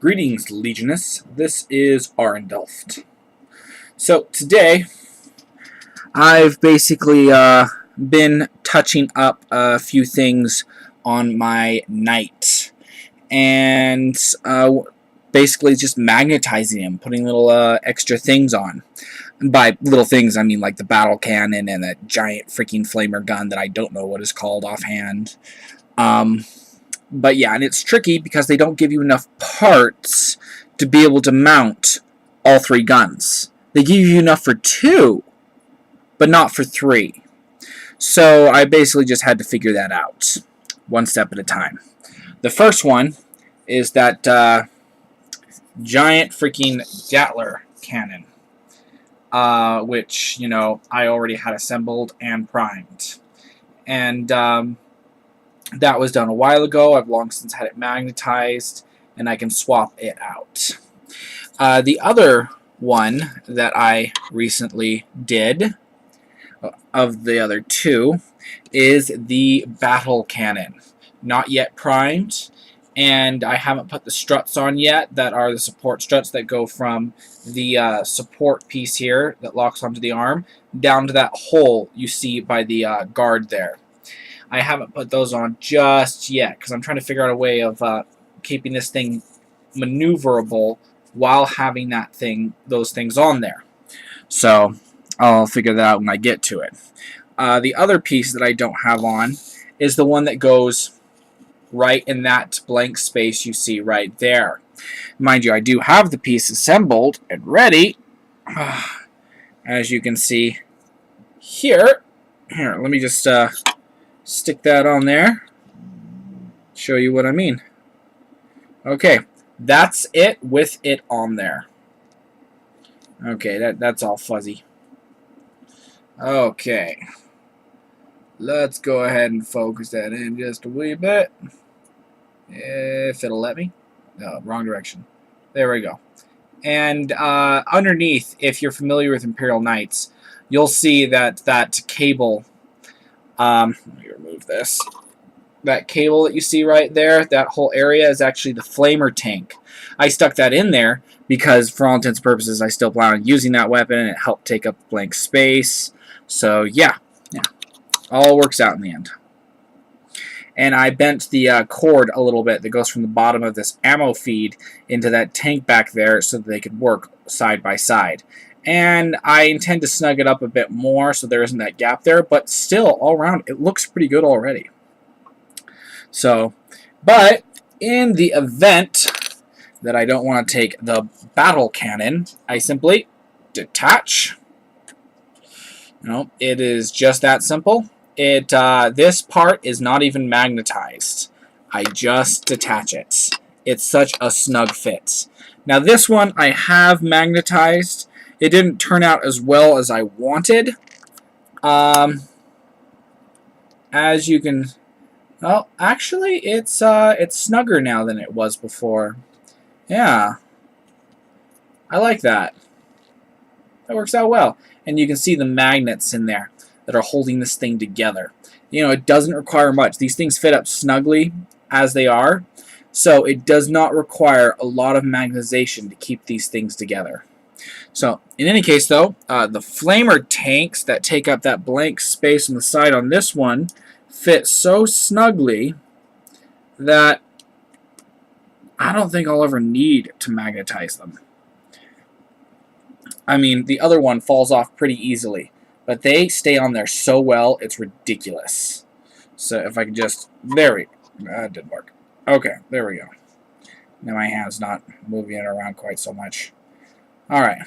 Greetings, Legionists. This is Arendulft. So today, I've basically been touching up a few things on my knight, and basically just magnetizing him, putting little extra things on. And by little things, I mean like the battle cannon and a giant freaking flamer gun that I don't know what is called offhand. But yeah, and it's tricky because they don't give you enough parts to be able to mount all three guns. They give you enough for 2, but not for 3. So I basically just had to figure that out, one step at a time. The first one is that giant freaking Gatler cannon, which, you know, I already had assembled and primed. And that was done a while ago. I've long since had it magnetized, and I can swap it out. The other one that I recently did, of the other 2, is the battle cannon. Not yet primed, and I haven't put the struts on yet. That are the support struts that go from the support piece here that locks onto the arm down to that hole you see by the guard there. I haven't put those on just yet because I'm trying to figure out a way of keeping this thing maneuverable while having those things on there. So I'll figure that out when I get to it. The other piece that I don't have on is the one that goes right in that blank space you see right there. Mind you, I do have the piece assembled and ready, as you can see here. Here, let me just stick that on there, show you what I mean. Okay, that's it with it on there. Okay, that's all fuzzy. Okay, let's go ahead and focus that in just a wee bit, if it'll let me. No, wrong direction. There we go. And underneath, if you're familiar with Imperial Knights, you'll see that cable. Let me remove this. That cable that you see right there, that whole area is actually the flamer tank. I stuck that in there because, for all intents and purposes, I still plan on using that weapon, and it helped take up blank space. So yeah, all works out in the end. And I bent the cord a little bit that goes from the bottom of this ammo feed into that tank back there so that they could work side by side. And I intend to snug it up a bit more so there isn't that gap there, but still, all around, it looks pretty good already. So, but in the event that I don't want to take the battle cannon, I simply detach. You know, it is just that simple. This part is not even magnetized. I just detach it. It's such a snug fit. Now this one I have magnetized. It didn't turn out as well as I wanted. As you can, well, actually, it's snugger now than it was before. Yeah, I like that. That works out well, and you can see the magnets in there that are holding this thing together. You know, it doesn't require much. These things fit up snugly as they are, so it does not require a lot of magnetization to keep these things together. So, in any case, though, the flamer tanks that take up that blank space on the side on this one fit so snugly that I don't think I'll ever need to magnetize them. I mean, the other one falls off pretty easily, but they stay on there so well, it's ridiculous. So, if I can just... There we go. That didn't work. Okay, there we go. Now my hand's not moving it around quite so much. Alright.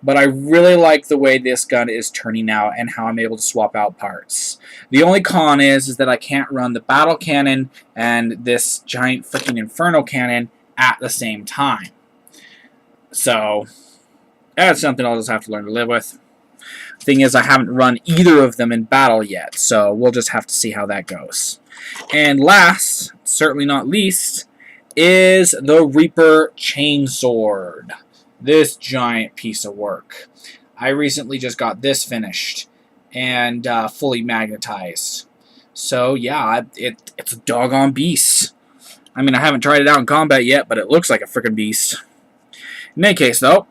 But I really like the way this gun is turning out and how I'm able to swap out parts. The only con is that I can't run the battle cannon and this giant freaking inferno cannon at the same time. So, that's something I'll just have to learn to live with. Thing is, I haven't run either of them in battle yet, so we'll just have to see how that goes. And last, certainly not least, is the Reaper Chainsword. This giant piece of work. I recently just got this finished and fully magnetized. So yeah, it's a doggone beast. I mean, I haven't tried it out in combat yet, but it looks like a freaking beast. In any case, though,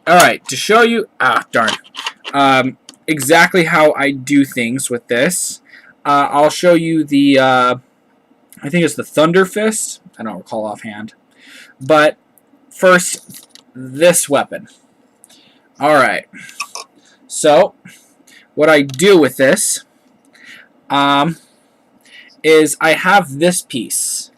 alright, to show you... Ah, darn. Exactly how I do things with this, I'll show you the... I think it's the Thunder Fist. I don't recall offhand. But first, this weapon. Alright. So, what I do with this is I have this piece,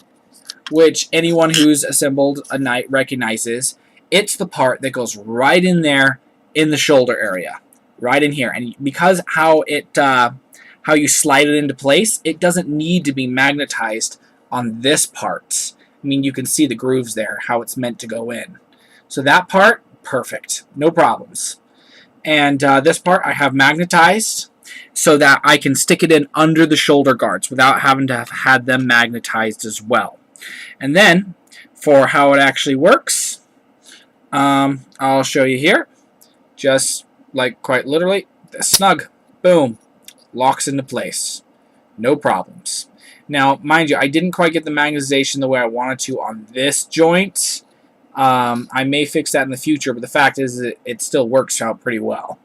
which anyone who's assembled a knight recognizes. It's the part that goes right in there in the shoulder area. Right in here. And because how you slide it into place, it doesn't need to be magnetized on this part. I mean, you can see the grooves there, how it's meant to go in. So that part, perfect. No problems. And this part I have magnetized so that I can stick it in under the shoulder guards without having to have had them magnetized as well. And then, for how it actually works, I'll show you here. Just like quite literally, snug, boom, locks into place. No problems. Now, mind you, I didn't quite get the magnetization the way I wanted to on this joint. I may fix that in the future, but the fact is that it still works out pretty well.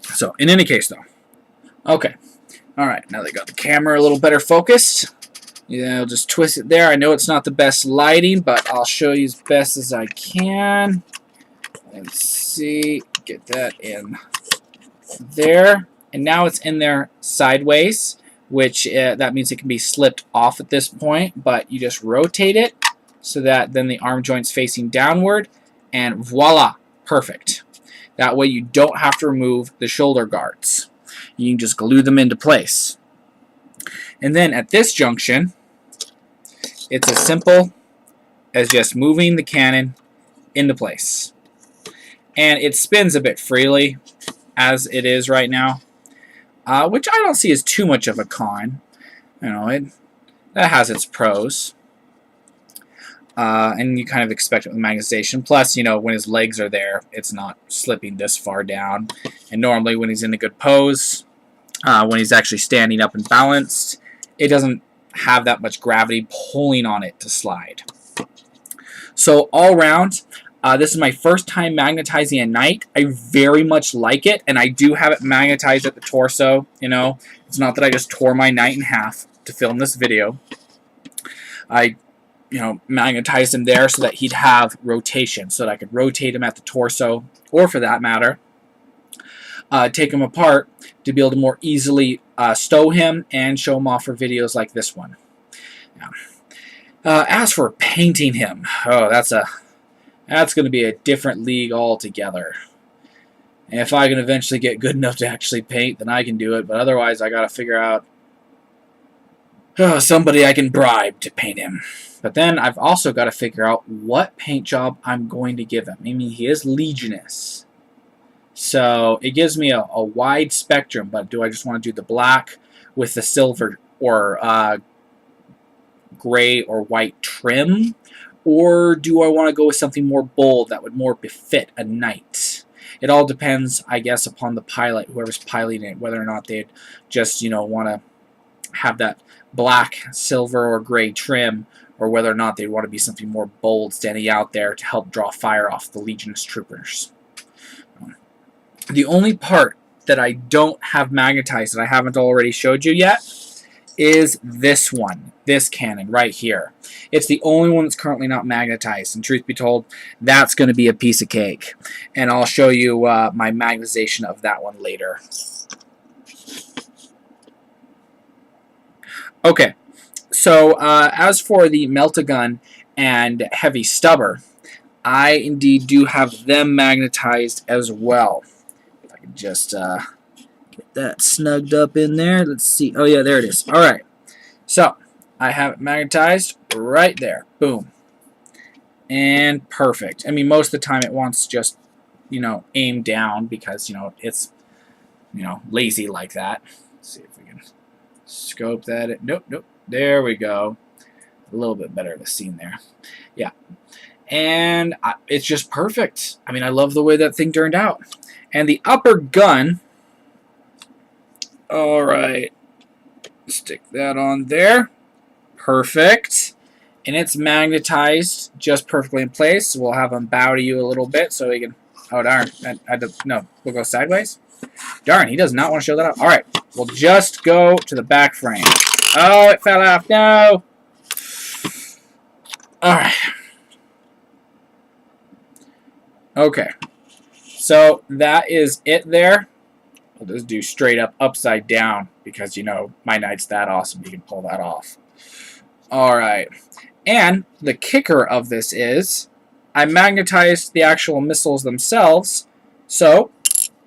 So, in any case, though. Okay. Alright, now they got the camera a little better focused. Yeah, I'll just twist it there. I know it's not the best lighting, but I'll show you as best as I can. Let's see. Get that in there. And now it's in there sideways, which that means it can be slipped off at this point, but you just rotate it so that then the arm joint's facing downward, and voila, perfect. That way you don't have to remove the shoulder guards. You can just glue them into place. And then at this junction, it's as simple as just moving the cannon into place. And it spins a bit freely, as it is right now, which I don't see as too much of a con. You know, that has its pros. And you kind of expect it with magnetization. Plus, you know, when his legs are there, it's not slipping this far down. And normally when he's in a good pose, when he's actually standing up and balanced, it doesn't have that much gravity pulling on it to slide. So all around, this is my first time magnetizing a knight. I very much like it, and I do have it magnetized at the torso. You know, it's not that I just tore my knight in half to film this video. I magnetized him there so that he'd have rotation, so that I could rotate him at the torso, or for that matter, take him apart to be able to more easily stow him and show him off for videos like this one. As for painting him, oh, that's going to be a different league altogether. And if I can eventually get good enough to actually paint, then I can do it, but otherwise I got to figure out somebody I can bribe to paint him. But then I've also got to figure out what paint job I'm going to give him. I mean, he is Legionus, so it gives me a wide spectrum, but do I just want to do the black with the silver or gray or white trim? Or do I want to go with something more bold that would more befit a knight? It all depends, I guess, upon the pilot, whoever's piloting it, whether or not they'd just, want to have that black, silver, or gray trim, or whether or not they'd want to be something more bold standing out there to help draw fire off the Legionist troopers. The only part that I don't have magnetized that I haven't already showed you yet is this one, this cannon right here. It's the only one that's currently not magnetized, and truth be told, that's going to be a piece of cake. And I'll show you my magnetization of that one later. Okay, so as for the Melt-A-Gun and Heavy Stubber, I indeed do have them magnetized as well. If I can just get that snugged up in there. Let's see. Oh yeah, there it is. Alright, so I have it magnetized right there. Boom. And perfect. I mean, most of the time it wants just, aim down because, it's, lazy like that. Let's see if we can scope that. Nope. There we go. A little bit better of a scene there. Yeah. And it's just perfect. I mean, I love the way that thing turned out. And the upper gun, alright, stick that on there. Perfect. And it's magnetized just perfectly in place. We'll have him bow to you a little bit so he can... Oh, darn. No, we'll go sideways. Darn, he does not want to show that up. Alright, we'll just go to the back frame. Oh, it fell off. No! Alright. Okay. So, that is it there. We'll just do straight up upside down because, you know, my knight's that awesome. You can pull that off. Alright. And the kicker of this is I magnetized the actual missiles themselves, so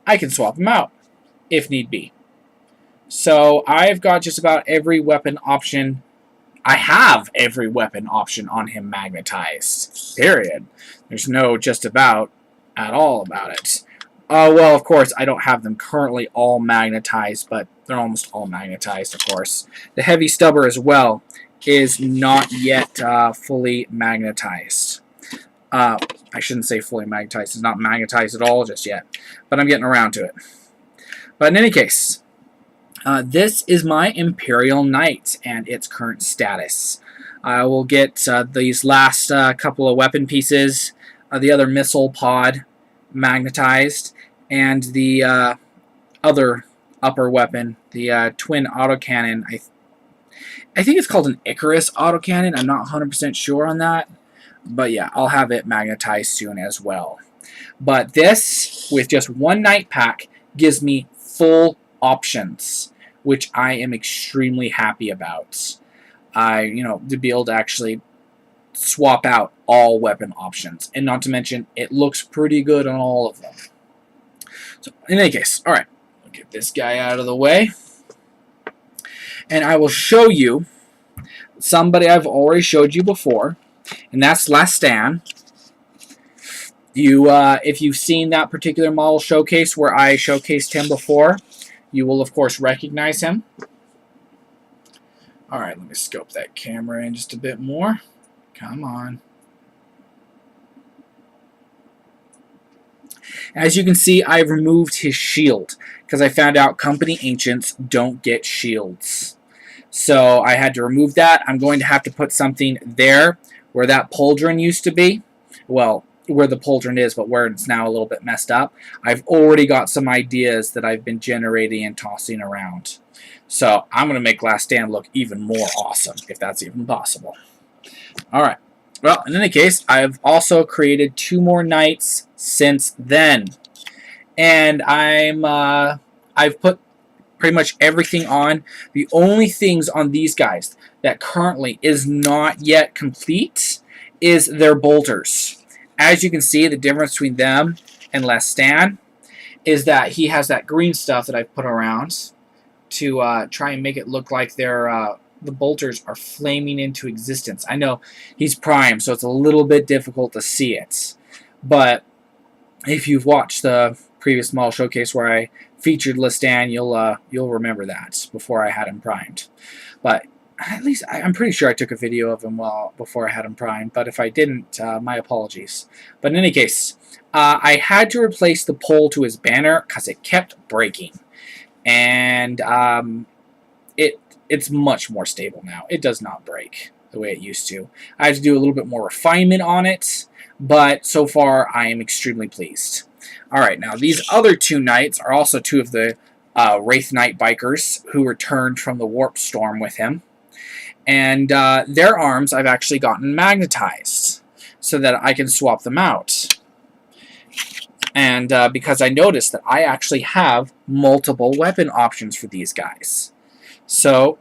I can swap them out if need be. So I've got just about every weapon option. I have every weapon option on him magnetized. Period. There's no just about at all about it. Well, of course, I don't have them currently all magnetized, but they're almost all magnetized, of course. The heavy stubber as well is not yet fully magnetized. I shouldn't say fully magnetized. It's not magnetized at all just yet, but I'm getting around to it. But in any case, this is my Imperial Knight and its current status. I will get these last couple of weapon pieces, the other missile pod magnetized, and the other upper weapon, the twin autocannon. I think it's called an Icarus autocannon. I'm not 100% sure on that. But yeah, I'll have it magnetized soon as well. But this, with just one knight pack, gives me full options, which I am extremely happy about. To be able to actually swap out all weapon options. And not to mention, it looks pretty good on all of them. So, in any case, alright, we'll get this guy out of the way. And I will show you somebody I've already showed you before, and that's Lastan. If you've seen that particular model showcase where I showcased him before, you will of course recognize him. Alright, let me scope that camera in just a bit more. Come on. As you can see, I've removed his shield because I found out company ancients don't get shields. So I had to remove that. I'm going to have to put something there where that pauldron used to be. Well, where the pauldron is, but where it's now a little bit messed up. I've already got some ideas that I've been generating and tossing around. So I'm going to make Last Stand look even more awesome, if that's even possible. Alright. Well, in any case, I've also created 2 more knights since then. And I've put pretty much everything on. The only things on these guys that currently is not yet complete is their bolters. As you can see, the difference between them and Lastan is that he has that green stuff that I've put around to try and make it look like the bolters are flaming into existence. I know he's prime, so it's a little bit difficult to see it. But if you've watched the previous model showcase where I featured Lastan, you'll remember that before I had him primed. But at least I'm pretty sure I took a video of him before I had him primed. But if I didn't, my apologies. But in any case, I had to replace the pole to his banner because it kept breaking, and it's much more stable now. It does not break the way it used to. I had to do a little bit more refinement on it, but so far I am extremely pleased. Alright, now these other 2 knights are also 2 of the Wraith Knight bikers who returned from the Warp Storm with him. And their arms I've actually gotten magnetized so that I can swap them out. And because I noticed that I actually have multiple weapon options for these guys. So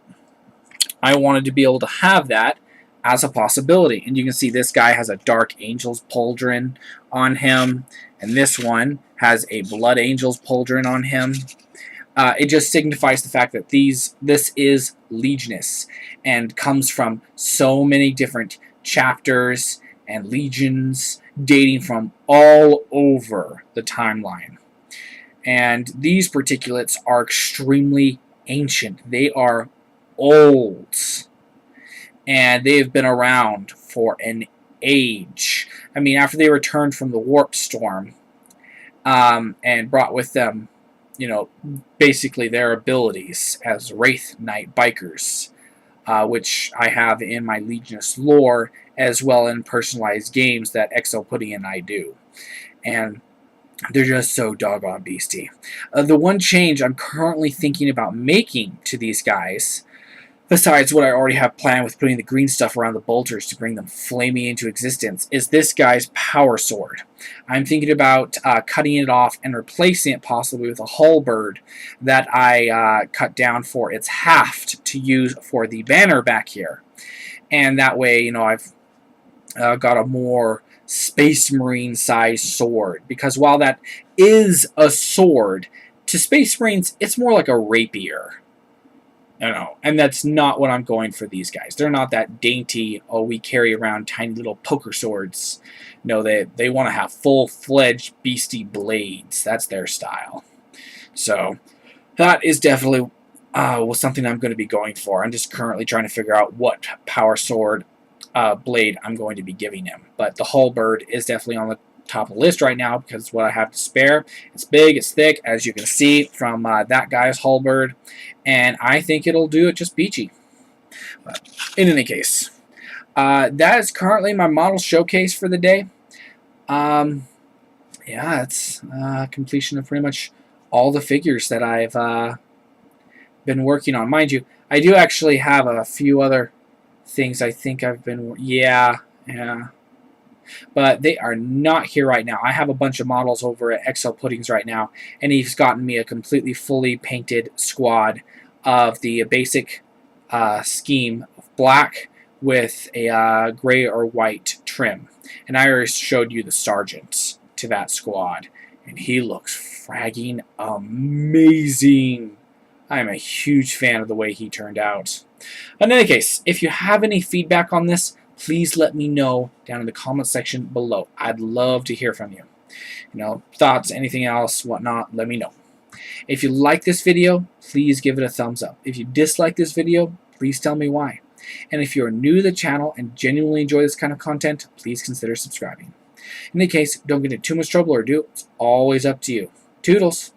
I wanted to be able to have that as a possibility. And you can see this guy has a Dark Angel's pauldron on him, and this one has a Blood Angel's pauldron on him. It just signifies the fact that this is Legionus and comes from so many different chapters and legions dating from all over the timeline. And these particulates are extremely ancient. They are old. And they have been around for an age. I mean, after they returned from the Warp Storm and brought with them, you know, basically their abilities as Wraith Knight bikers, which I have in my Legunus lore, as well in personalized games that Exo Pudding and I do. And they're just so doggone beastie. The one change I'm currently thinking about making to these guys, besides what I already have planned with putting the green stuff around the bolters to bring them flaming into existence, is this guy's power sword. I'm thinking about cutting it off and replacing it possibly with a halberd that I cut down for its haft to use for the banner back here. And that way, you know, I've got a more Space Marine size sword, because while that is a sword, to Space Marines it's more like a rapier, you know, and that's not what I'm going for these guys. They're not that dainty, oh, we carry around tiny little poker swords. No, they want to have full-fledged beastie blades. That's their style. So that is definitely something I'm going to be going for. I'm just currently trying to figure out what power sword blade I'm going to be giving him. But the halberd is definitely on the top of the list right now because it's what I have to spare. It's big, it's thick, as you can see from that guy's halberd, and I think it'll do it just beachy. But in any case, that is currently my model showcase for the day. Yeah, it's completion of pretty much all the figures that I've been working on. Mind you, I do actually have a few other things I think I've been... Yeah. But they are not here right now. I have a bunch of models over at Exo Puddings right now, and he's gotten me a completely fully painted squad of the basic scheme of black with a gray or white trim. And I already showed you the sergeant to that squad, and he looks fragging amazing. I am a huge fan of the way he turned out. In any case, if you have any feedback on this, please let me know down in the comment section below. I'd love to hear from you. You know, thoughts, anything else, whatnot, let me know. If you like this video, please give it a thumbs up. If you dislike this video, please tell me why. And if you're new to the channel and genuinely enjoy this kind of content, please consider subscribing. In any case, don't get into too much trouble or ado. It's always up to you. Toodles!